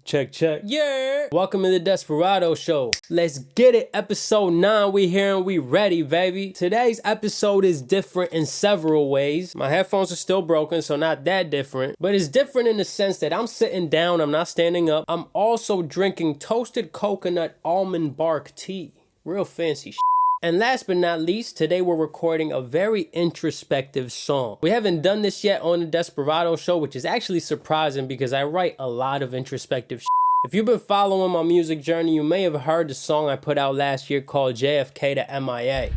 Check. Yeah. Welcome to the Dez Perado Show. Let's get it. Episode 9. We here and we ready, baby. Today's episode is different in several ways. My headphones are still broken, so not that different. But it's different in the sense that I'm sitting down. I'm not standing up. I'm also drinking toasted coconut almond bark tea. Real fancy shit. And last but not least, today we're recording a very introspective song. We haven't done this yet on the Dez Perado Show, which is actually surprising because I write a lot of introspective shit. If you've been following my music journey, you may have heard the song I put out last year called JFK to MIA.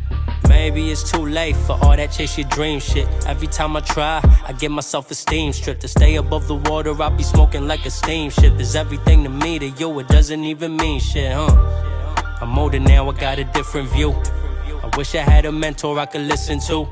Maybe it's too late for all that chase your dream shit. Every time I try, I get my self-esteem stripped. To stay above the water, I'll be smoking like a steamship. Is everything to me to you, it doesn't even mean shit, huh? I'm older now, I got a different view. I wish I had a mentor I could listen to,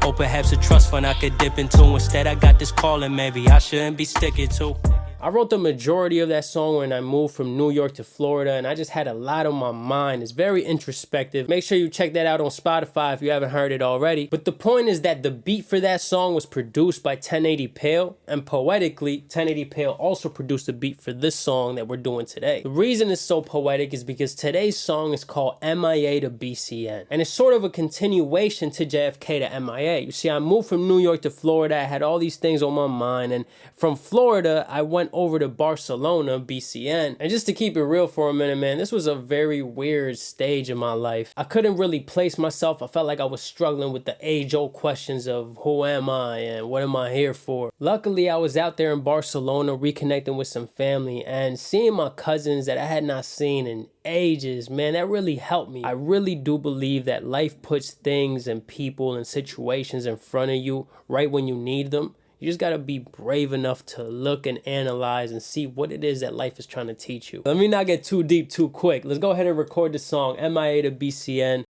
or perhaps a trust fund I could dip into. Instead I got this calling maybe I shouldn't be sticking to. I wrote the majority of that song when I moved from New York to Florida, and I just had a lot on my mind. It's very introspective. Make sure you check that out on Spotify if you haven't heard it already. But the point is that the beat for that song was produced by 1080 Pale, and poetically, 1080 Pale also produced the beat for this song that we're doing today. The reason it's so poetic is because today's song is called MIA to BCN, and it's sort of a continuation to JFK to MIA. You see, I moved from New York to Florida. I had all these things on my mind, and from Florida, I went over to Barcelona, BCN. And just to keep it real for a minute, man, this was a very weird stage in my life. I couldn't really place myself. I felt like I was struggling with the age-old questions of who am I and what am I here for? Luckily, I was out there in Barcelona reconnecting with some family and seeing my cousins that I had not seen in ages. Man, that really helped me. I really do believe that life puts things and people and situations in front of you right when you need them. You just gotta be brave enough to look and analyze and see what it is that life is trying to teach you. Let me not get too deep too quick. Let's go ahead and record the song, MIA to BCN.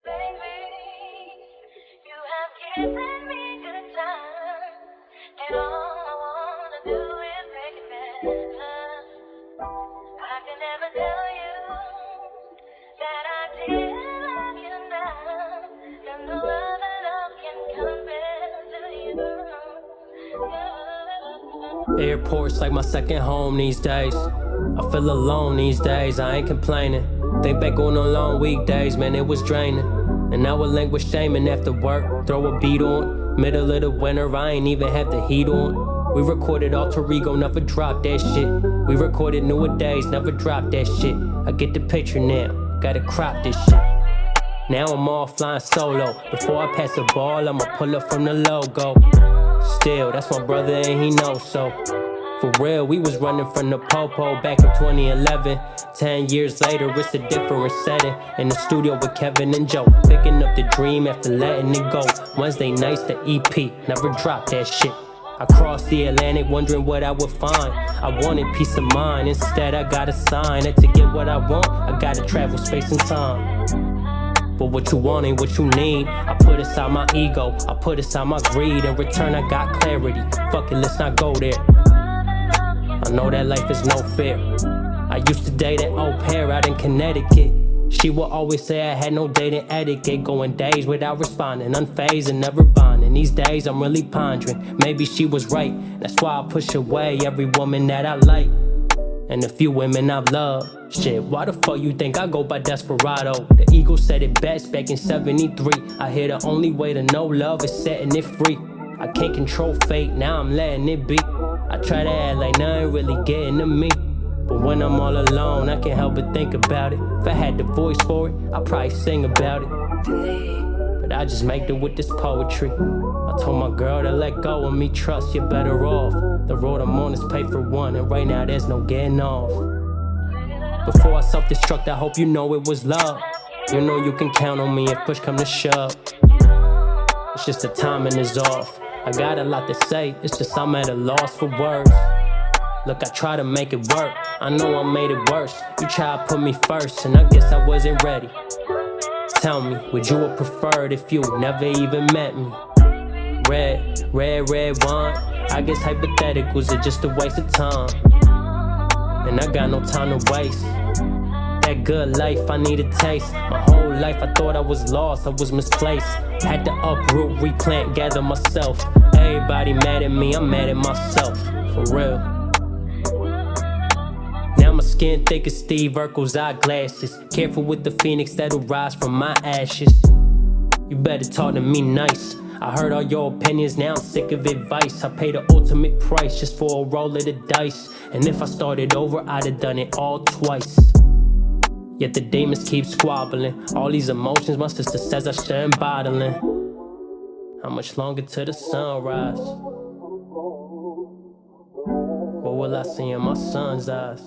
Airport's like my second home these days. I feel alone these days, I ain't complaining. Think back on the long weekdays, man, it was draining. And now I languish shaming after work. Throw a beat on, middle of the winter, I ain't even have the heat on. We recorded Alter Ego, never dropped that shit. We recorded Newer Days, never dropped that shit. I get the picture now, gotta crop this shit. Now I'm all flying solo. Before I pass the ball, I'ma pull up from the logo. Still, that's my brother and he knows so. For real, we was running from the popo back in 2011. 10 years later, it's a different setting. In the studio with Kevin and Joe, picking up the dream after letting it go. Wednesday nights, the EP, never dropped that shit. I crossed the Atlantic wondering what I would find. I wanted peace of mind, instead I got a sign that to get what I want, I gotta travel space and time. But what you want ain't what you need. I put aside my ego, I put aside my greed. In return I got clarity, fuck it, let's not go there. I know that life is no fair. I used to date an au pair out in Connecticut. She would always say I had no dating etiquette. Going days without responding, unfazed and never bonding. These days I'm really pondering, maybe she was right. That's why I push away every woman that I like, and a few women I've loved. Shit, why the fuck you think I go by Dez Perado? The Eagle said it best back in 73. I hear the only way to know love is setting it free. I can't control fate, now I'm letting it be. I try to act like nothing really getting to me, but when I'm all alone, I can't help but think about it. If I had the voice for it, I'd probably sing about it. But I just make do with this poetry. I told my girl to let go of me, trust you're better off. The road I'm on is paid for one, and right now there's no getting off. Before I self-destruct, I hope you know it was love. You know you can count on me if push come to shove. It's just the timing is off. I got a lot to say, it's just I'm at a loss for words. Look, I try to make it work, I know I made it worse. You try to put me first, and I guess I wasn't ready. Tell me, would you have preferred if you never even met me? Red wine, I guess hypotheticals are just a waste of time. And I got no time to waste. That good life I need a taste. My whole life I thought I was lost, I was misplaced. Had to uproot, replant, gather myself. Everybody mad at me, I'm mad at myself, for real. skin thick as Steve Urkel's eyeglasses. Careful with the phoenix that'll rise from my ashes. You better talk to me nice. I heard all your opinions, now I'm sick of advice. I paid the ultimate price just for a roll of the dice. And if I started over, I'd have done it all twice. Yet the demons keep squabbling. All these emotions my sister says I shouldn't bottling. How much longer till the sunrise? What will I see in my son's eyes?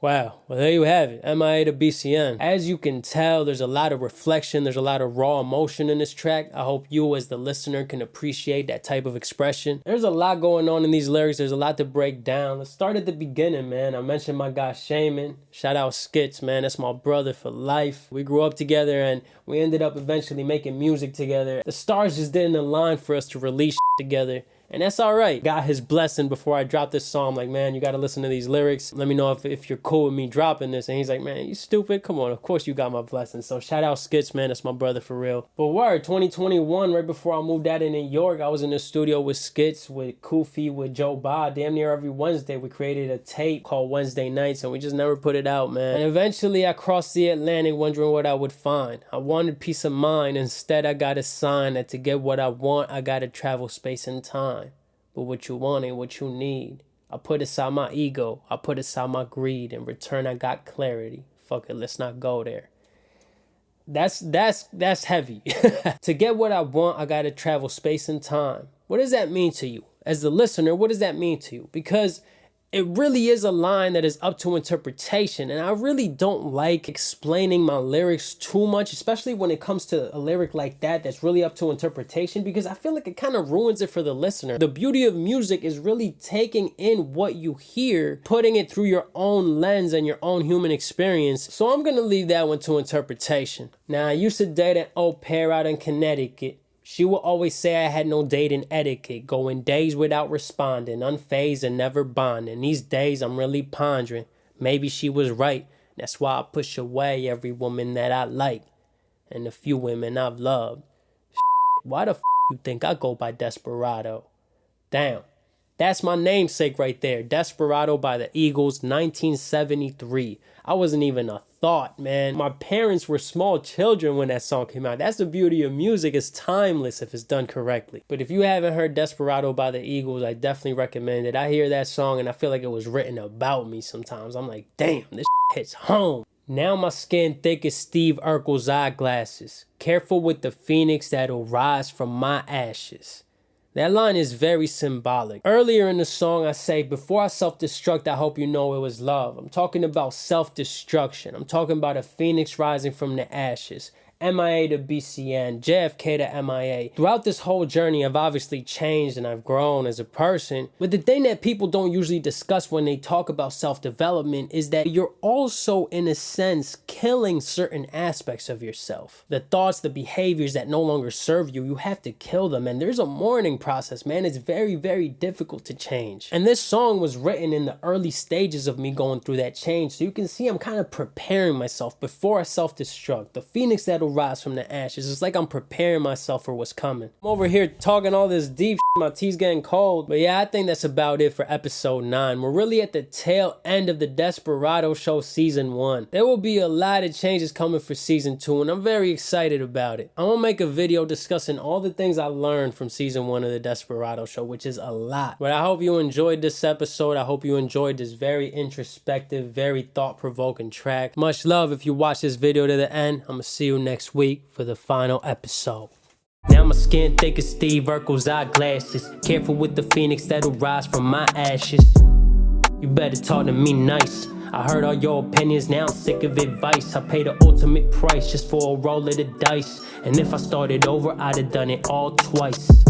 Wow, well there you have it, MIA to BCN. As you can tell, there's a lot of reflection, there's a lot of raw emotion in this track. I hope you as the listener can appreciate that type of expression. There's a lot going on in these lyrics, there's a lot to break down. Let's start at the beginning, man. I mentioned my guy Shaman. Shout out Skits, man, that's my brother for life. We grew up together and we ended up eventually making music together. The stars just didn't align for us to release together. And that's all right. Got his blessing before I dropped this song. I'm like, man, you got to listen to these lyrics. Let me know if you're cool with me dropping this. And he's like, man, you stupid? Come on. Of course you got my blessing. So shout out Skits, man. That's my brother for real. But word, 2021, right before I moved out in New York, I was in the studio with Skits, with Koofy, with Joe Ba. Damn near every Wednesday, we created a tape called Wednesday Nights, and we just never put it out, man. And eventually I crossed the Atlantic wondering what I would find. I wanted peace of mind. Instead, I got a sign that to get what I want, I got to travel space and time. But what you want ain't what you need. I put aside my ego. I put aside my greed. In return, I got clarity. Fuck it, let's not go there. That's heavy. To get what I want, I gotta travel space and time. What does that mean to you? As the listener, what does that mean to you? Because it really is a line that is up to interpretation, and I really don't like explaining my lyrics too much, especially when it comes to a lyric like that that's really up to interpretation, because I feel like it kind of ruins it for the listener. The beauty of music is really taking in what you hear, putting it through your own lens and your own human experience. So I'm going to leave that one to interpretation. Now, I used to date an au pair out in Connecticut. She would always say I had no dating etiquette, going days without responding, unfazed and never bonding. These days I'm really pondering, maybe she was right. That's why I push away every woman that I like, and the few women I've loved. Why the f*** you think I go by Dez Perado? Damn, that's my namesake right there, Dez Perado by the Eagles, 1973. I wasn't even a thought, man. My parents were small children when that song came out. That's the beauty of music. It's timeless if it's done correctly. But if you haven't heard Dez Perado by the Eagles, I definitely recommend it. I hear that song and I feel like it was written about me sometimes. I'm like, damn, this hits home. Now my skin thick as Steve Urkel's eyeglasses. Careful with the phoenix that'll rise from my ashes. That line is very symbolic. Earlier in the song, I say, before I self-destruct, I hope you know it was love. I'm talking about self-destruction. I'm talking about a phoenix rising from the ashes. MIA to BCN, JFK to MIA. Throughout this whole journey, I've obviously changed and I've grown as a person. But the thing that people don't usually discuss when they talk about self-development is that you're also, in a sense, killing certain aspects of yourself. The thoughts, the behaviors that no longer serve you, you have to kill them. And there's a mourning process, man. It's very, very difficult to change. And this song was written in the early stages of me going through that change. So you can see I'm kind of preparing myself before I self-destruct. The phoenix that'll rise from the ashes. It's like I'm preparing myself for what's coming. I'm over here talking all this deep shit. My tea's getting cold. But yeah, I think that's about it for episode 9. We're really at the tail end of the Dez Perado Show season 1. There will be a lot of changes coming for season 2, and I'm very excited about it. I'm gonna make a video discussing all the things I learned from season 1 of the Dez Perado Show, which is a lot. But I hope you enjoyed this episode. I hope you enjoyed this very introspective, very thought-provoking track. Much love if you watch this video to the end. I'm gonna see you next week for the final episode. Now my skin thick as Steve Urkel's eyeglasses. Careful with the phoenix that'll rise from my ashes. You better talk to me nice. I heard all your opinions, now I'm sick of advice. I paid the ultimate price just for a roll of the dice. And if I started over, I'd have done it all twice.